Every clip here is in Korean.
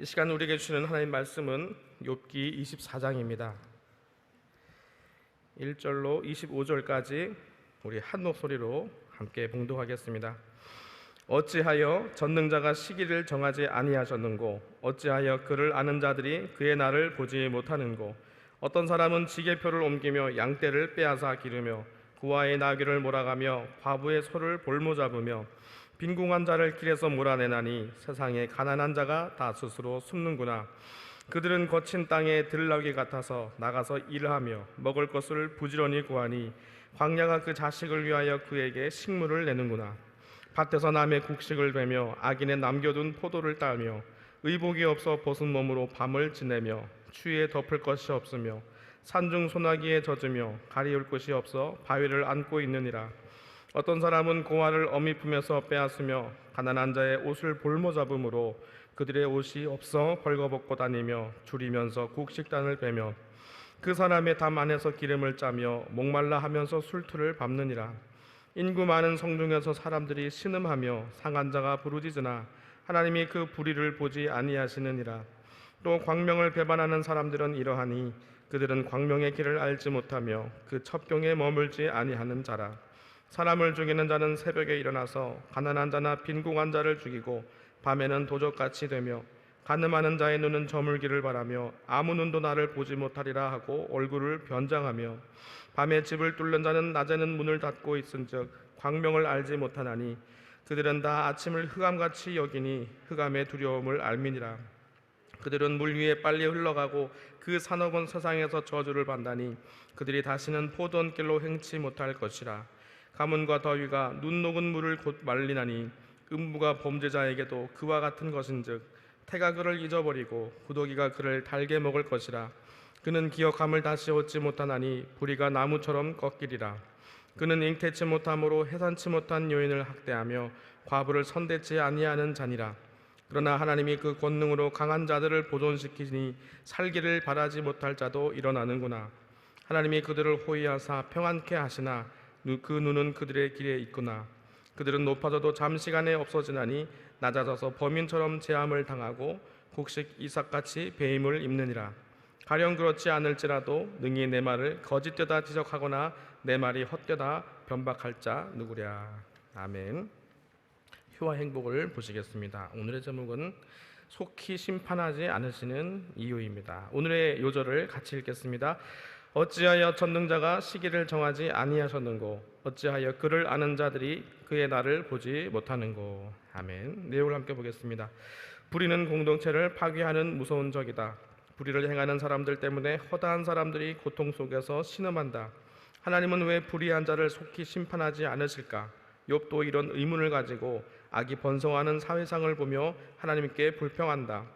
이 시간 우리에게 주시는 하나님 말씀은 욥기 24장입니다. 1절로 25절까지 우리 한 목소리로 함께 봉독하겠습니다. 어찌하여 전능자가 시기를 정하지 아니하셨는고, 어찌하여 그를 아는 자들이 그의 날을 보지 못하는고, 어떤 사람은 지게표를 옮기며 양떼를 빼앗아 기르며 구와의 나귀를 몰아가며 과부의 소를 볼모잡으며 빈궁한 자를 길에서 몰아내나니, 세상에 가난한 자가 다 스스로 숨는구나. 그들은 거친 땅에 들나귀 같아서 나가서 일하며 먹을 것을 부지런히 구하니, 광야가 그 자식을 위하여 그에게 식물을 내는구나. 밭에서 남의 곡식을 베며 악인의 남겨둔 포도를 따며 의복이 없어 벗은 몸으로 밤을 지내며 추위에 덮을 것이 없으며 산중 소나기에 젖으며 가리울 곳이 없어 바위를 안고 있느니라. 어떤 사람은 고아를 어미 품에서 빼앗으며 가난한 자의 옷을 볼모잡음으로 그들의 옷이 없어 벌거벗고 다니며 줄이면서 곡식단을 베며 그 사람의 담 안에서 기름을 짜며 목말라 하면서 술투를 밟느니라. 인구 많은 성중에서 사람들이 신음하며 상한 자가 부르짖으나 하나님이 그 불의를 보지 아니하시느니라. 또 광명을 배반하는 사람들은 이러하니, 그들은 광명의 길을 알지 못하며 그 첩경에 머물지 아니하는 자라. 사람을 죽이는 자는 새벽에 일어나서 가난한 자나 빈궁한 자를 죽이고 밤에는 도적같이 되며 간음하는 자의 눈은 저물기를 바라며 아무 눈도 나를 보지 못하리라 하고 얼굴을 변장하며, 밤에 집을 뚫는 자는 낮에는 문을 닫고 있은즉 광명을 알지 못하나니, 그들은 다 아침을 흑암같이 여기니 흑암의 두려움을 알미니라. 그들은 물 위에 빨리 흘러가고 그 산업은 세상에서 저주를 받다니, 그들이 다시는 포도원 길로 행치 못할 것이라. 가뭄과 더위가 눈 녹은 물을 곧 말리나니, 음부가 범죄자에게도 그와 같은 것인즉 태가 그를 잊어버리고 구더기가 그를 달게 먹을 것이라. 그는 기억함을 다시 얻지 못하나니 부리가 나무처럼 꺾이리라. 그는 잉태치 못함으로 해산치 못한 여인을 학대하며 과부를 선대치 아니하는 자니라. 그러나 하나님이 그 권능으로 강한 자들을 보존시키니 살기를 바라지 못할 자도 일어나는구나. 하나님이 그들을 호위하사 평안케 하시나 그 눈은 그들의 길에 있구나. 그들은 높아져도 잠시간에 없어지나니 낮아져서 범인처럼 제함을 당하고 곡식 이삭같이 배임을 입느니라. 가령 그렇지 않을지라도 능히 내 말을 거짓되다 지적하거나 내 말이 헛되다 변박할 자 누구랴. 아멘. 효와 행복을 보시겠습니다. 오늘의 제목은 속히 심판하지 않으시는 이유입니다. 오늘의 요절을 같이 읽겠습니다. 어찌하여 전능자가 시기를 정하지 아니하셨는고, 어찌하여 그를 아는 자들이 그의 날을 보지 못하는고. 아멘. 내용을 함께 보겠습니다. 불의는 공동체를 파괴하는 무서운 적이다. 불의를 행하는 사람들 때문에 허다한 사람들이 고통 속에서 신음한다. 하나님은 왜 불의한 자를 속히 심판하지 않으실까? 욥도 이런 의문을 가지고 악이 번성하는 사회상을 보며 하나님께 불평한다.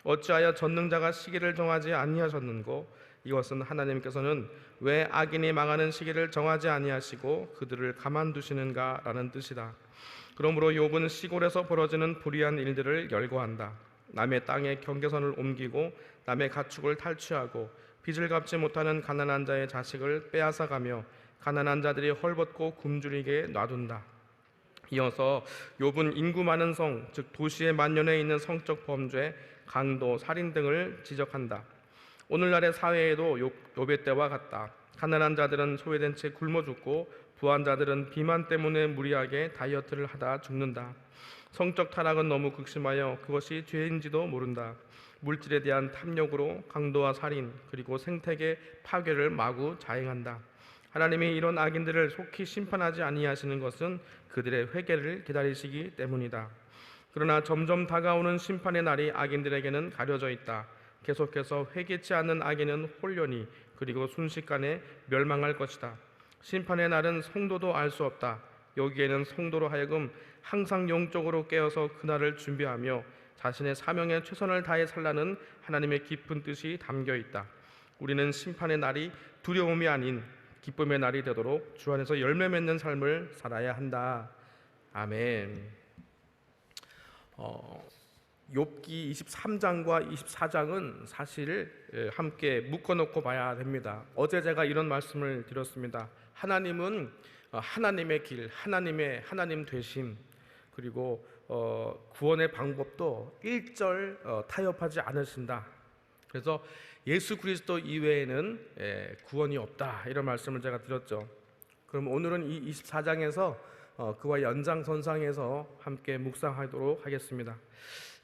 어찌하여 전능자가 시기를 정하지 아니하셨는고, 이것은 하나님께서는 왜 악인이 망하는 시기를 정하지 아니하시고 그들을 가만두시는가 라는 뜻이다. 그러므로 욥은 시골에서 벌어지는 불의한 일들을 열거한다. 남의 땅에 경계선을 옮기고 남의 가축을 탈취하고 빚을 갚지 못하는 가난한 자의 자식을 빼앗아가며 가난한 자들이 헐벗고 굶주리게 놔둔다. 이어서 욥은 인구 많은 성, 즉 도시의 만연해 있는 성적 범죄, 강도, 살인 등을 지적한다. 오늘날의 사회에도 욥의 때와 같다. 가난한 자들은 소외된 채 굶어 죽고 부한 자들은 비만 때문에 무리하게 다이어트를 하다 죽는다. 성적 타락은 너무 극심하여 그것이 죄인지도 모른다. 물질에 대한 탐욕으로 강도와 살인 그리고 생태계 파괴를 마구 자행한다. 하나님이 이런 악인들을 속히 심판하지 아니하시는 것은 그들의 회개를 기다리시기 때문이다. 그러나 점점 다가오는 심판의 날이 악인들에게는 가려져 있다. 계속해서 회개치 않는 악인은 홀연히 그리고 순식간에 멸망할 것이다. 심판의 날은 성도도 알 수 없다. 여기에는 성도로 하여금 항상 영적으로 깨어서 그날을 준비하며 자신의 사명에 최선을 다해 살라는 하나님의 깊은 뜻이 담겨 있다. 우리는 심판의 날이 두려움이 아닌 기쁨의 날이 되도록 주 안에서 열매 맺는 삶을 살아야 한다. 아멘. 욥기 23장과 24장은 사실 함께 묶어놓고 봐야 됩니다. 어제 제가 이런 말씀을 드렸습니다. 하나님은 하나님의 길, 하나님 되심, 그리고 구원의 방법도 일절 타협하지 않으신다. 그래서 예수 그리스도 이외에는 구원이 없다, 이런 말씀을 제가 드렸죠. 그럼 오늘은 이 24장에서 그와 연장선상에서 함께 묵상하도록 하겠습니다.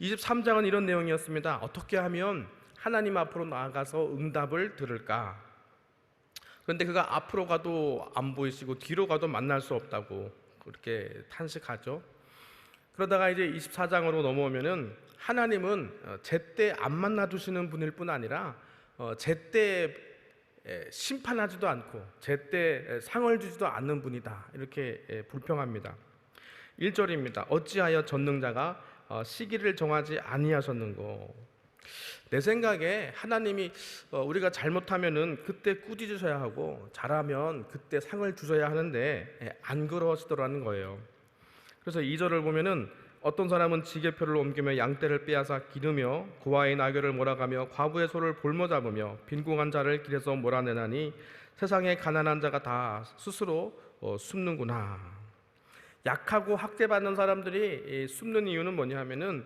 23장은 이런 내용이었습니다. 어떻게 하면 하나님 앞으로 나아가서 응답을 들을까? 그런데 그가 앞으로 가도 안 보이시고 뒤로 가도 만날 수 없다고 그렇게 탄식하죠. 그러다가 이제 24장으로 넘어오면은 하나님은 제때 안 만나 주시는 분일 뿐 아니라 제때 심판하지도 않고 제때 상을 주지도 않는 분이다, 이렇게 불평합니다. 1절입니다. 어찌하여 전능자가 시기를 정하지 아니하셨는고. 내 생각에 하나님이 우리가 잘못하면은 그때 꾸짖으셔야 하고 잘하면 그때 상을 주셔야 하는데 안 그러시더라는 거예요. 그래서 2절을 보면은 어떤 사람은 지게표를 옮기며 양떼를 빼앗아 기르며 고아의 나귀를 몰아가며 과부의 소를 볼모 잡으며 빈궁한 자를 길에서 몰아내나니 세상의 가난한 자가 다 스스로 숨는구나. 약하고 학대받는 사람들이 숨는 이유는 뭐냐 하면은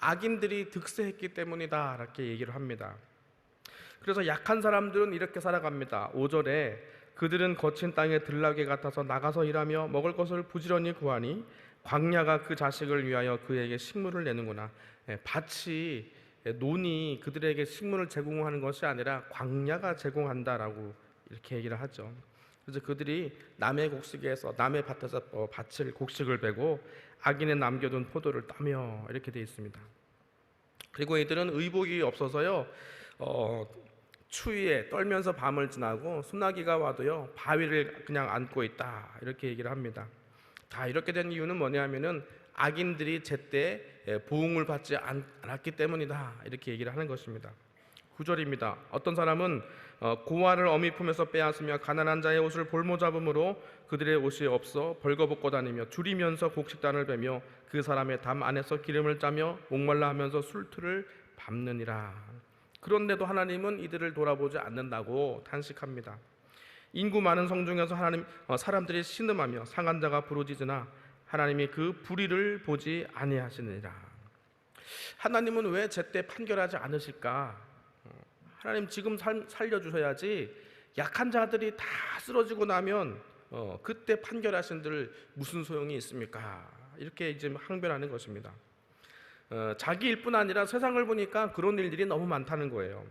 악인들이 득세했기 때문이다, 이렇게 얘기를 합니다. 그래서 약한 사람들은 이렇게 살아갑니다. 5절에 그들은 거친 땅에 들나귀 같아서 나가서 일하며 먹을 것을 부지런히 구하니 광야가 그 자식을 위하여 그에게 식물을 내는구나. 밭이, 논이 그들에게 식물을 제공하는 것이 아니라 광야가 제공한다라고 이렇게 얘기를 하죠. 그래서 그들이 남의 곡식에서, 남의 밭에서 밭을 곡식을 베고 악인의 남겨둔 포도를 따며, 이렇게 되어 있습니다. 그리고 이들은 의복이 없어서요, 추위에 떨면서 밤을 지나고 소나기가 와도요 바위를 그냥 안고 있다, 이렇게 얘기를 합니다. 다 이렇게 된 이유는 뭐냐면은 악인들이 제때 보응을 받지 않았기 때문이다, 이렇게 얘기를 하는 것입니다. 9절입니다. 어떤 사람은 고아를 어미 품에서 빼앗으며 가난한 자의 옷을 볼모 잡음으로 그들의 옷이 없어 벌거벗고 다니며 줄이면서 곡식단을 베며 그 사람의 담 안에서 기름을 짜며 목말라 하면서 술틀을 밟느니라. 그런데도 하나님은 이들을 돌아보지 않는다고 탄식합니다. 인구 많은 성 중에서 사람들이 신음하며 상한 자가 부르짖으나 하나님이 그 불의를 보지 아니하시느니라. 하나님은 왜 제때 판결하지 않으실까? 하나님 지금 살려주셔야지. 약한 자들이 다 쓰러지고 나면 그때 판결하신들 무슨 소용이 있습니까? 이렇게 이제 항변하는 것입니다. 자기 일뿐 아니라 세상을 보니까 그런 일들이 너무 많다는 거예요.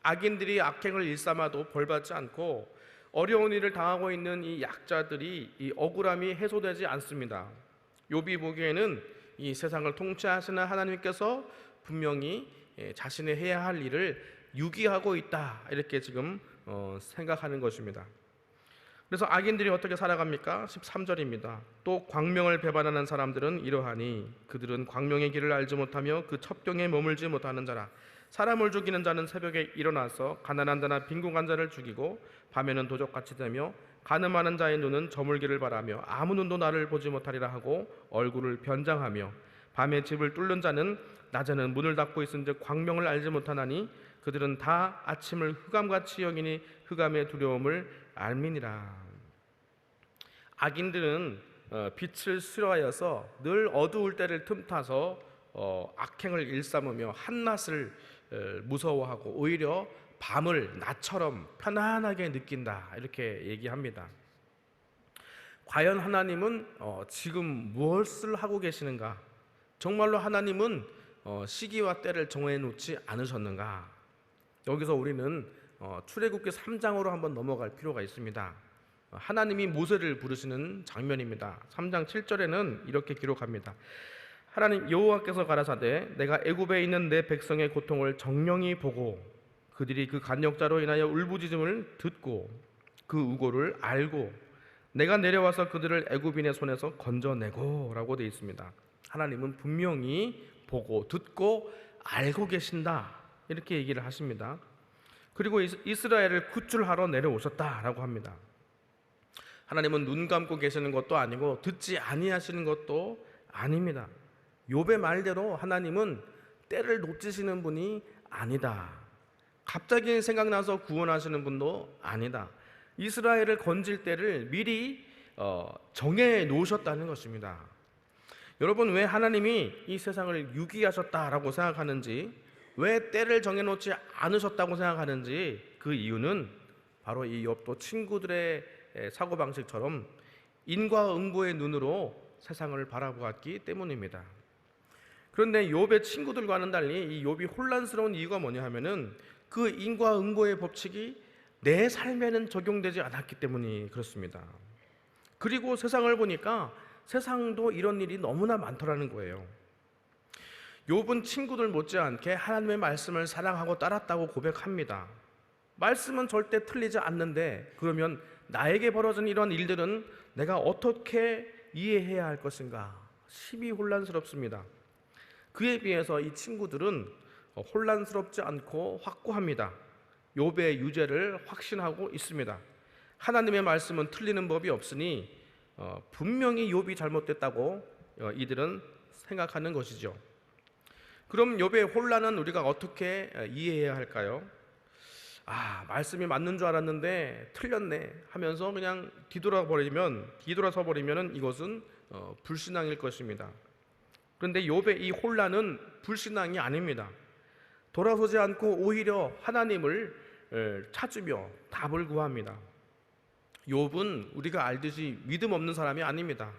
악인들이 악행을 일삼아도 벌받지 않고 어려운 일을 당하고 있는 이 약자들이 이 억울함이 해소되지 않습니다. 욥이 보기에는 이 세상을 통치하시는 하나님께서 분명히 자신이 해야 할 일을 유기하고 있다, 이렇게 지금 생각하는 것입니다. 그래서 악인들이 어떻게 살아갑니까? 13절입니다. 또 광명을 배반하는 사람들은 이러하니 그들은 광명의 길을 알지 못하며 그 첩경에 머물지 못하는 자라. 사람을 죽이는 자는 새벽에 일어나서 가난한 자나 빈궁한 자를 죽이고 밤에는 도적같이 되며 간음하는 자의 눈은 저물기를 바라며 아무 눈도 나를 보지 못하리라 하고 얼굴을 변장하며 밤에 집을 뚫는 자는 낮에는 문을 닫고 있은즉 광명을 알지 못하나니 그들은 다 아침을 흑암같이 여기니 흑암의 두려움을 알미니라. 악인들은 빛을 싫어하여서 늘 어두울 때를 틈타서 악행을 일삼으며 한낮을 무서워하고 오히려 밤을 낮처럼 편안하게 느낀다, 이렇게 얘기합니다. 과연 하나님은 지금 무엇을 하고 계시는가? 정말로 하나님은 시기와 때를 정해놓지 않으셨는가? 여기서 우리는 출애굽기 3장으로 한번 넘어갈 필요가 있습니다. 하나님이 모세를 부르시는 장면입니다. 3장 7절에는 이렇게 기록합니다. 하나님 여호와께서 가라사대 내가 애굽에 있는 내 백성의 고통을 정령이 보고 그들이 그 간역자로 인하여 울부짖음을 듣고 그 우고를 알고 내가 내려와서 그들을 애굽인의 손에서 건져내고 라고 되어 있습니다. 하나님은 분명히 보고 듣고 알고 계신다, 이렇게 얘기를 하십니다. 그리고 이스라엘을 구출하러 내려오셨다라고 합니다. 하나님은 눈 감고 계시는 것도 아니고 듣지 아니하시는 것도 아닙니다. 욥의 말대로 하나님은 때를 놓치시는 분이 아니다. 갑자기 생각나서 구원하시는 분도 아니다. 이스라엘을 건질 때를 미리 정해 놓으셨다는 것입니다. 여러분, 왜 하나님이 이 세상을 유기하셨다라고 생각하는지, 왜 때를 정해놓지 않으셨다고 생각하는지, 그 이유는 바로 이 욥도 친구들의 사고방식처럼 인과응보의 눈으로 세상을 바라보았기 때문입니다. 그런데 욥의 친구들과는 달리 이 욥이 혼란스러운 이유가 뭐냐 하면은 그 인과응보의 법칙이 내 삶에는 적용되지 않았기 때문이 그렇습니다. 그리고 세상을 보니까 세상도 이런 일이 너무나 많더라는 거예요. 욥은 친구들 못지않게 하나님의 말씀을 사랑하고 따랐다고 고백합니다. 말씀은 절대 틀리지 않는데 그러면 나에게 벌어진 이런 일들은 내가 어떻게 이해해야 할 것인가? 심히 혼란스럽습니다. 그에 비해서 이 친구들은 혼란스럽지 않고 확고합니다. 욥의 유죄를 확신하고 있습니다. 하나님의 말씀은 틀리는 법이 없으니 분명히 욥이 잘못됐다고 이들은 생각하는 것이죠. 그럼 욥의 혼란은 우리가 어떻게 이해해야 할까요? 말씀이 맞는 줄 알았는데 틀렸네 하면서 그냥 뒤돌아서 버리면 이것은 불신앙일 것입니다. 그런데 욥의 이 혼란은 불신앙이 아닙니다. 돌아서지 않고 오히려 하나님을 찾으며 답을 구합니다. 욥은 우리가 알듯이 믿음 없는 사람이 아닙니다.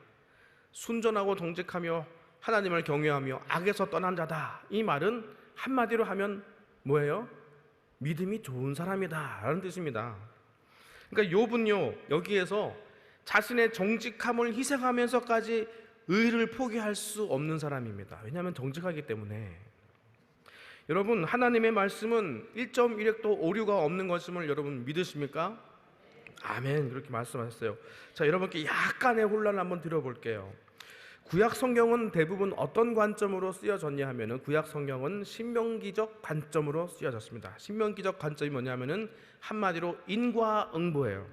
순전하고 정직하며 하나님을 경외하며 악에서 떠난 자다. 이 말은 한마디로 하면 뭐예요? 믿음이 좋은 사람이다 라는 뜻입니다. 그러니까 욥은요, 여기에서 자신의 정직함을 희생하면서까지 의를 포기할 수 없는 사람입니다. 왜냐하면 정직하기 때문에. 여러분, 하나님의 말씀은 1.1획도 오류가 없는 것임을 여러분 믿으십니까? 아멘, 그렇게 말씀하셨어요. 자, 여러분께 약간의 혼란을 한번 드려볼게요. 구약 성경은 대부분 어떤 관점으로 쓰여졌냐 하면은 구약 성경은 신명기적 관점으로 쓰여졌습니다. 신명기적 관점이 뭐냐면은 한마디로 인과응보예요.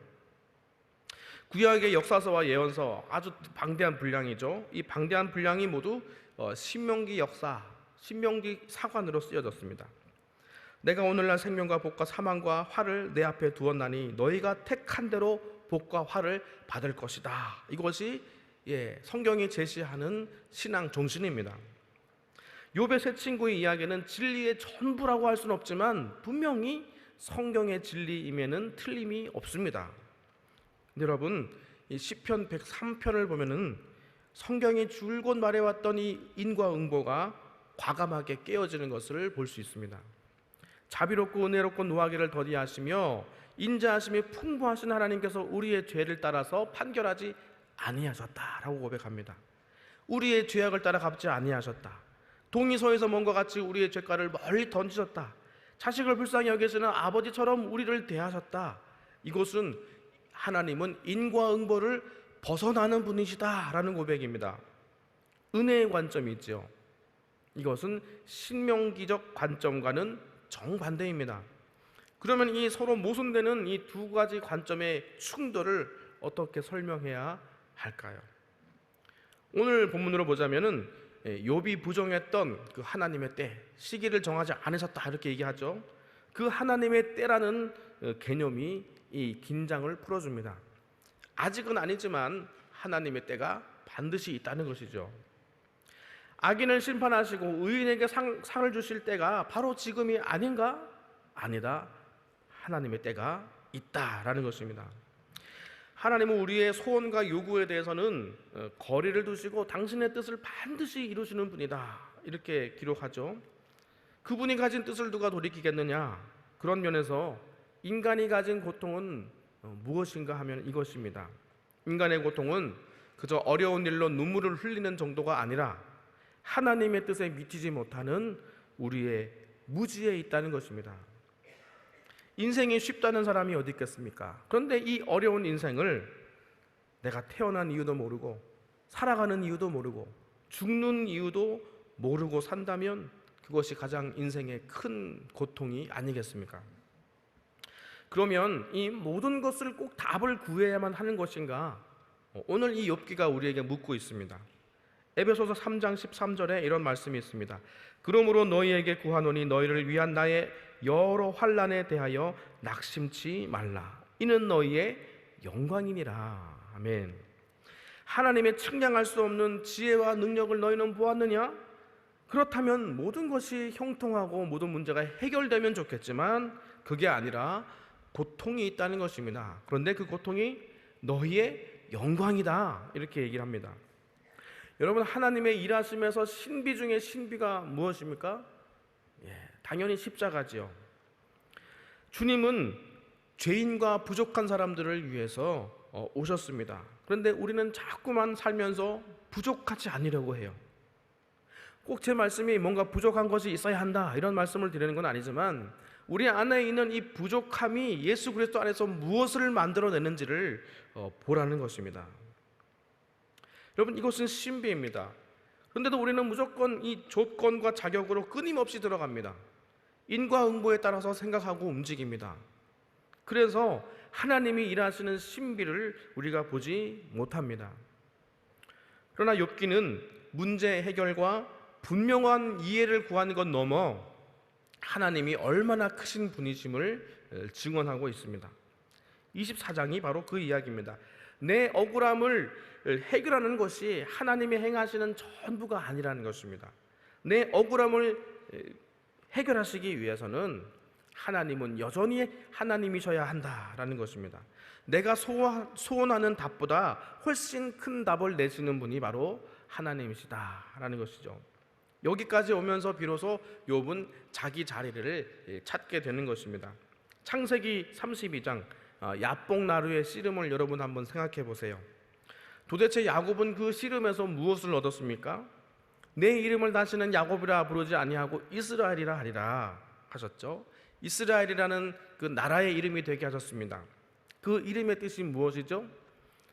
구약의 역사서와 예언서 아주 방대한 분량이죠. 이 방대한 분량이 모두 신명기 역사, 신명기 사관으로 쓰여졌습니다. 내가 오늘날 생명과 복과 사망과 화를 내 앞에 두었나니 너희가 택한 대로 복과 화를 받을 것이다. 이것이 성경이 제시하는 신앙 정신입니다. 욥의 세 친구의 이야기는 진리의 전부라고 할 수는 없지만 분명히 성경의 진리임에는 틀림이 없습니다. 여러분, 이 시편 103편을 보면은 성경이 줄곧 말해왔던 이 인과응보가 과감하게 깨어지는 것을 볼 수 있습니다. 자비롭고 은혜롭고 노하기를 더디하시며 인자하심이 풍부하신 하나님께서 우리의 죄를 따라서 판결하지 아니하셨다라고 고백합니다. 우리의 죄악을 따라 갚지 아니하셨다. 동이 서에서 먼 것 같이 우리의 죄가를 멀리 던지셨다. 자식을 불쌍히 여기시는 아버지처럼 우리를 대하셨다. 이것은 하나님은 인과응보를 벗어나는 분이시다라는 고백입니다. 은혜의 관점이 있죠. 이것은 신명기적 관점과는 정반대입니다. 그러면 이 서로 모순되는 이 두 가지 관점의 충돌을 어떻게 설명해야 할까요? 오늘 본문으로 보자면은 욥이 부정했던 그 하나님의 때, 시기를 정하지 않으셨다 이렇게 얘기하죠. 그 하나님의 때라는 개념이 이 긴장을 풀어줍니다. 아직은 아니지만 하나님의 때가 반드시 있다는 것이죠. 악인을 심판하시고 의인에게 상을 주실 때가 바로 지금이 아닌가? 아니다. 하나님의 때가 있다라는 것입니다. 하나님은 우리의 소원과 요구에 대해서는 거리를 두시고 당신의 뜻을 반드시 이루시는 분이다 이렇게 기록하죠. 그분이 가진 뜻을 누가 돌이키겠느냐? 그런 면에서 인간이 가진 고통은 무엇인가 하면 이것입니다. 인간의 고통은 그저 어려운 일로 눈물을 흘리는 정도가 아니라 하나님의 뜻에 미치지 못하는 우리의 무지에 있다는 것입니다. 인생이 쉽다는 사람이 어디 있겠습니까? 그런데 이 어려운 인생을 내가 태어난 이유도 모르고 살아가는 이유도 모르고 죽는 이유도 모르고 산다면 그것이 가장 인생의 큰 고통이 아니겠습니까? 그러면 이 모든 것을 꼭 답을 구해야만 하는 것인가? 오늘 이 욥기가 우리에게 묻고 있습니다. 에베소서 3장 13절에 이런 말씀이 있습니다. 그러므로 너희에게 구하노니 너희를 위한 나의 여러 환난에 대하여 낙심치 말라. 이는 너희의 영광이니라. 아멘. 하나님의 측량할 수 없는 지혜와 능력을 너희는 보았느냐? 그렇다면 모든 것이 형통하고 모든 문제가 해결되면 좋겠지만 그게 아니라 고통이 있다는 것입니다. 그런데 그 고통이 너희의 영광이다, 이렇게 얘기를 합니다. 여러분, 하나님의 일하심에서 신비 중에 신비가 무엇입니까? 당연히 십자가지요. 주님은 죄인과 부족한 사람들을 위해서 오셨습니다. 그런데 우리는 자꾸만 살면서 부족하지 않으려고 해요. 꼭 제 말씀이 뭔가 부족한 것이 있어야 한다, 이런 말씀을 드리는 건 아니지만 우리 안에 있는 이 부족함이 예수 그리스도 안에서 무엇을 만들어내는지를 보라는 것입니다. 여러분, 이것은 신비입니다. 그런데도 우리는 무조건 이 조건과 자격으로 끊임없이 들어갑니다. 인과응보에 따라서 생각하고 움직입니다. 그래서 하나님이 일하시는 신비를 우리가 보지 못합니다. 그러나 욥기는 문제 해결과 분명한 이해를 구하는 것 넘어 하나님이 얼마나 크신 분이심을 증언하고 있습니다. 24장이 바로 그 이야기입니다. 내 억울함을 해결하는 것이 하나님이 행하시는 전부가 아니라는 것입니다. 내 억울함을 해결하시기 위해서는 하나님은 여전히 하나님이셔야 한다라는 것입니다. 내가 소원하는 답보다 훨씬 큰 답을 내시는 분이 바로 하나님이시다라는 것이죠. 여기까지 오면서 비로소 욥은 자기 자리를 찾게 되는 것입니다. 창세기 32장 야복나루의 씨름을 여러분 한번 생각해 보세요. 도대체 야곱은 그 씨름에서 무엇을 얻었습니까? 내 이름을 다시는 야곱이라 부르지 아니하고 이스라엘이라 하리라 하셨죠. 이스라엘이라는 그 나라의 이름이 되게 하셨습니다. 그 이름의 뜻이 무엇이죠?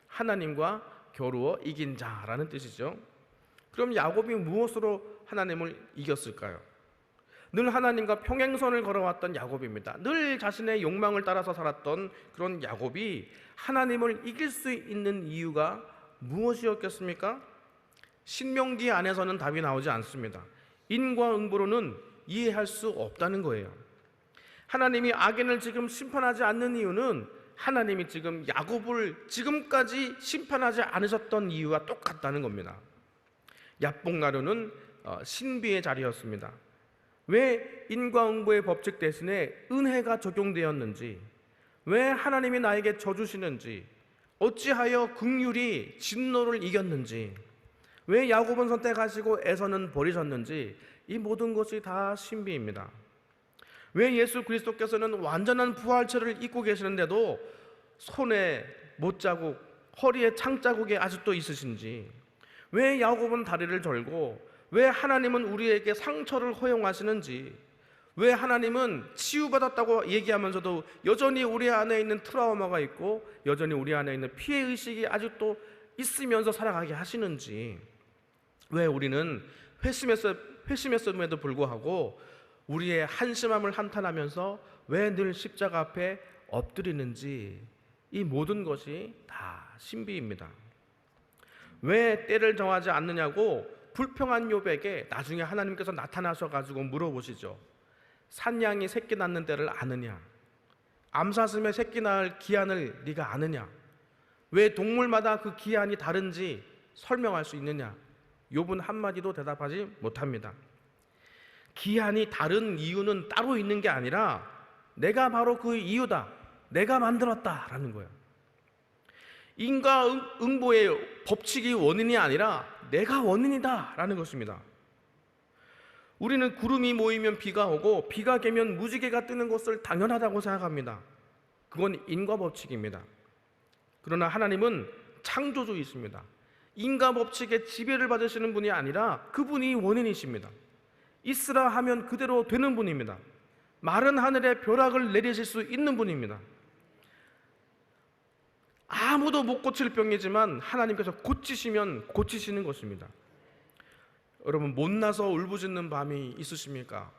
하나님과 겨루어 이긴 자라는 뜻이죠. 그럼 야곱이 무엇으로 하나님을 이겼을까요? 늘 하나님과 평행선을 걸어왔던 야곱입니다. 늘 자신의 욕망을 따라서 살았던 그런 야곱이 하나님을 이길 수 있는 이유가 무엇이었겠습니까? 신명기 안에서는 답이 나오지 않습니다. 인과응보로는 이해할 수 없다는 거예요. 하나님이 악인을 지금 심판하지 않는 이유는 하나님이 지금 야곱을 지금까지 심판하지 않으셨던 이유와 똑같다는 겁니다. 야복나루는 신비의 자리였습니다. 왜 인과응보의 법칙 대신에 은혜가 적용되었는지, 왜 하나님이 나에게 져주시는지, 어찌하여 긍휼이 진노를 이겼는지, 왜 야곱은 선택하시고 에서는 버리셨는지, 이 모든 것이 다 신비입니다. 왜 예수 그리스도께서는 완전한 부활체를 입고 계시는데도 손에 못자국, 허리에 창자국이 아직도 있으신지, 왜 야곱은 다리를 절고, 왜 하나님은 우리에게 상처를 허용하시는지, 왜 하나님은 치유받았다고 얘기하면서도 여전히 우리 안에 있는 트라우마가 있고 여전히 우리 안에 있는 피해의식이 아직도 있으면서 살아가게 하시는지, 왜 우리는 회심했음에도 불구하고 우리의 한심함을 한탄하면서 왜 늘 십자가 앞에 엎드리는지, 이 모든 것이 다 신비입니다. 왜 때를 정하지 않느냐고 불평한 욥에게 나중에 하나님께서 나타나셔가지고 물어보시죠. 산양이 새끼 낳는 때를 아느냐? 암사슴의 새끼 낳을 기한을 네가 아느냐? 왜 동물마다 그 기한이 다른지 설명할 수 있느냐? 욥은 한마디도 대답하지 못합니다. 기한이 다른 이유는 따로 있는 게 아니라 내가 바로 그 이유다, 내가 만들었다라는 거예요. 인과응보의 법칙이 원인이 아니라 내가 원인이다라는 것입니다. 우리는 구름이 모이면 비가 오고 비가 개면 무지개가 뜨는 것을 당연하다고 생각합니다. 그건 인과법칙입니다. 그러나 하나님은 창조주이십니다. 인과법칙의 지배를 받으시는 분이 아니라 그분이 원인이십니다. 있으라 하면 그대로 되는 분입니다. 마른 하늘에 벼락을 내리실 수 있는 분입니다. 아무도 못 고칠 병이지만 하나님께서 고치시면 고치시는 것입니다. 여러분, 못나서 울부짖는 밤이 있으십니까?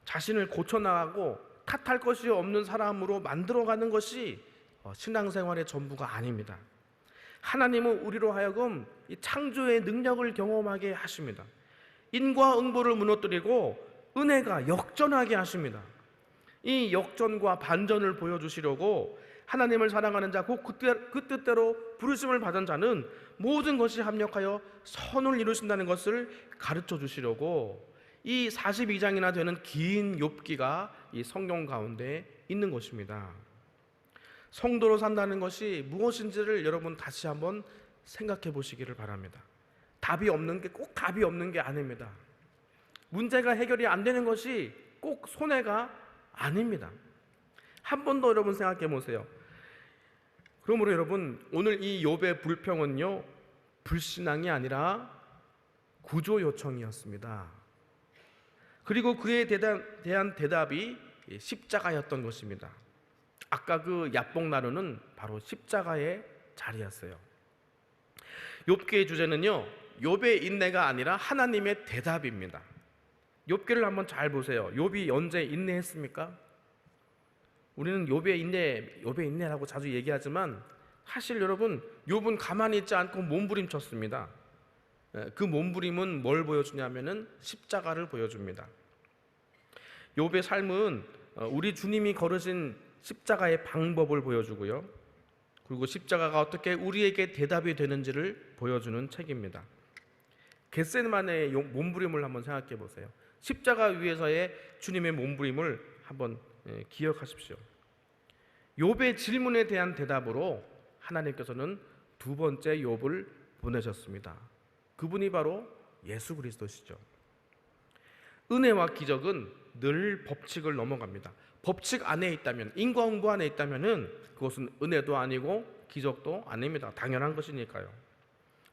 자신을 고쳐나가고 탓할 것이 없는 사람으로 만들어가는 것이 신앙생활의 전부가 아닙니다. 하나님은 우리로 하여금 이 창조의 능력을 경험하게 하십니다. 인과응보를 무너뜨리고 은혜가 역전하게 하십니다. 이 역전과 반전을 보여주시려고 하나님을 사랑하는 자, 곧 그 뜻대로 부르심을 받은 자는 모든 것이 합력하여 선을 이루신다는 것을 가르쳐 주시려고 이 42장이나 되는 긴 욥기가 이 성경 가운데 있는 것입니다. 성도로 산다는 것이 무엇인지를 여러분 다시 한번 생각해 보시기를 바랍니다. 답이 없는 게 꼭 답이 없는 게 아닙니다. 문제가 해결이 안 되는 것이 꼭 손해가 아닙니다. 한 번 더 여러분 생각해 보세요. 그러므로 여러분, 오늘 이 욥의 불평은요, 불신앙이 아니라 구조 요청이었습니다. 그리고 그에 대한 대답이 십자가였던 것입니다. 아까 그 야복나루는 바로 십자가의 자리였어요. 욥기의 주제는요, 욥의 인내가 아니라 하나님의 대답입니다. 욥기를 한번 잘 보세요. 욥이 언제 인내했습니까? 우리는 욥의 인내라고 자주 얘기하지만 사실 여러분, 욥은 가만히 있지 않고 몸부림쳤습니다. 그 몸부림은 뭘 보여주냐면은 십자가를 보여줍니다. 욥의 삶은 우리 주님이 걸으신 십자가의 방법을 보여주고요, 그리고 십자가가 어떻게 우리에게 대답이 되는지를 보여주는 책입니다. 겟세마네의 몸부림을 한번 생각해 보세요. 십자가 위에서의 주님의 몸부림을 한번 기억하십시오. 욥의 질문에 대한 대답으로 하나님께서는 두 번째 욥을 보내셨습니다. 그분이 바로 예수 그리스도시죠. 은혜와 기적은 늘 법칙을 넘어갑니다. 법칙 안에 있다면, 인과응보 안에 있다면은 그것은 은혜도 아니고 기적도 아닙니다. 당연한 것이니까요.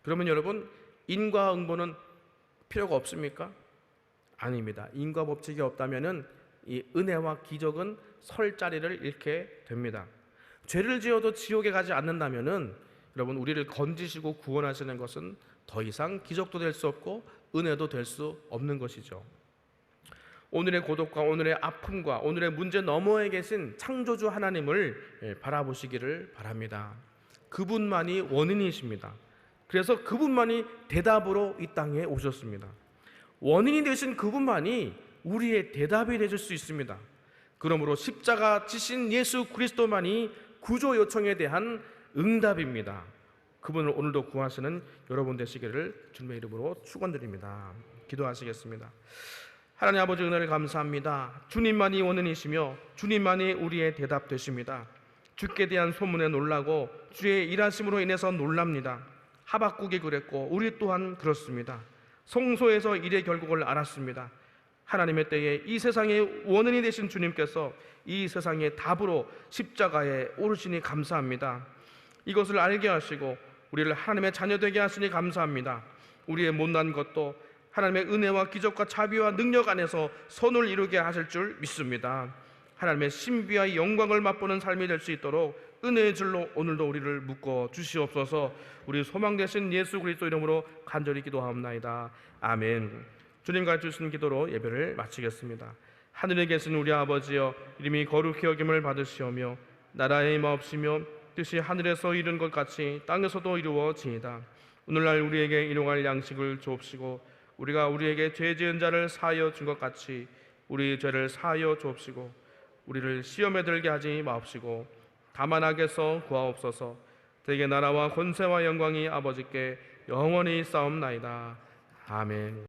그러면 여러분, 인과응보는 필요가 없습니까? 아닙니다. 인과 법칙이 없다면은 이 은혜와 기적은 설 자리를 잃게 됩니다. 죄를 지어도 지옥에 가지 않는다면은 여러분, 우리를 건지시고 구원하시는 것은 더 이상 기적도 될 수 없고 은혜도 될 수 없는 것이죠. 오늘의 고독과 오늘의 아픔과 오늘의 문제 너머에 계신 창조주 하나님을 바라보시기를 바랍니다. 그분만이 원인이십니다. 그래서 그분만이 대답으로 이 땅에 오셨습니다. 원인이 되신 그분만이 우리의 대답이 되실 수 있습니다. 그러므로 십자가 지신 예수 그리스도만이 구조 요청에 대한 응답입니다. 그분을 오늘도 구하시는 여러분 되시기를 주님의 이름으로 축원드립니다. 기도하시겠습니다. 하나님 아버지, 은혜를 감사합니다. 주님만이 원인이시며 주님만이 우리의 대답 되십니다. 주께 대한 소문에 놀라고 주의 일하심으로 인해서 놀랍니다. 하박국이 그랬고 우리 또한 그렇습니다. 성소에서 일의 결국을 알았습니다. 하나님의 때에 이 세상의 원인이 되신 주님께서 이 세상의 답으로 십자가에 오르시니 감사합니다. 이것을 알게 하시고 우리를 하나님의 자녀 되게 하시니 감사합니다. 우리의 못난 것도 하나님의 은혜와 기적과 자비와 능력 안에서 선을 이루게 하실 줄 믿습니다. 하나님의 신비와 영광을 맛보는 삶이 될 수 있도록 은혜의 줄로 오늘도 우리를 묶어 주시옵소서. 우리 소망 되신 예수 그리스도 이름으로 간절히 기도하옵나이다. 아멘. 주님 가르치신 기도로 예배를 마치겠습니다. 하늘에 계신 우리 아버지여, 이름이 거룩히 여김을 받으시오며 나라의 임하옵시며 뜻이 하늘에서 이룬 것 같이 땅에서도 이루어지이다. 오늘날 우리에게 일용할 양식을 주옵시고 우리가 우리에게 죄 지은 자를 사하여 준 것 같이 우리 죄를 사하여 주옵시고 우리를 시험에 들게 하지 마옵시고 다만 악에서 구하옵소서. 대개 나라와 권세와 영광이 아버지께 영원히 싸움나이다. 아멘.